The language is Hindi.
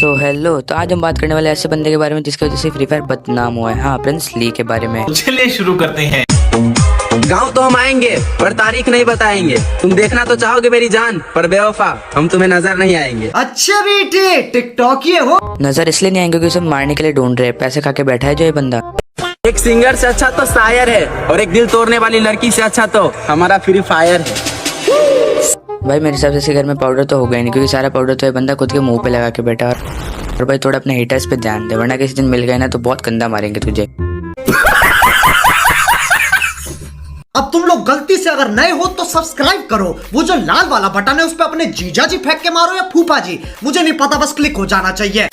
सो हेलो, तो आज हम बात करने वाले ऐसे बंदे के बारे में जिसकी वजह से फ्री फायर बदनाम हुआ है। हाँ, प्रिंस ली के बारे में। चलिए शुरू करते हैं। गाँव तो हम आएंगे पर तारीख नहीं बताएंगे। तुम देखना तो चाहोगे मेरी जान, पर बेवफा हम तुम्हें नजर नहीं आएंगे। अच्छा बेटे, टिकटॉक हो। नजर इसलिए नहीं आएंगे क्योंकि उसे मारने के लिए ढूंढ रहे हैं। पैसे खा के बैठा है जो ये बंदा। एक सिंगर से अच्छा तो शायर है, और एक दिल तोड़ने वाली लड़की से अच्छा तो हमारा फ्री फायर है। भाई मेरे हिसाब से इसी घर में पाउडर तो होगा ही नहीं, क्योंकि सारा पाउडर तो ये बंदा खुद के मुंह पे लगा के बैठा। और भाई थोड़ा अपने हेटर्स पे ध्यान दे, वरना किसी दिन मिल गए ना तो बहुत गंदा मारेंगे तुझे। अब तुम लोग गलती से अगर नए हो तो सब्सक्राइब करो। वो जो लाल वाला बटन है उस पर अपने जीजा जी फेंक के मारो या फूफा जी, मुझे नहीं पता, बस क्लिक हो जाना चाहिए।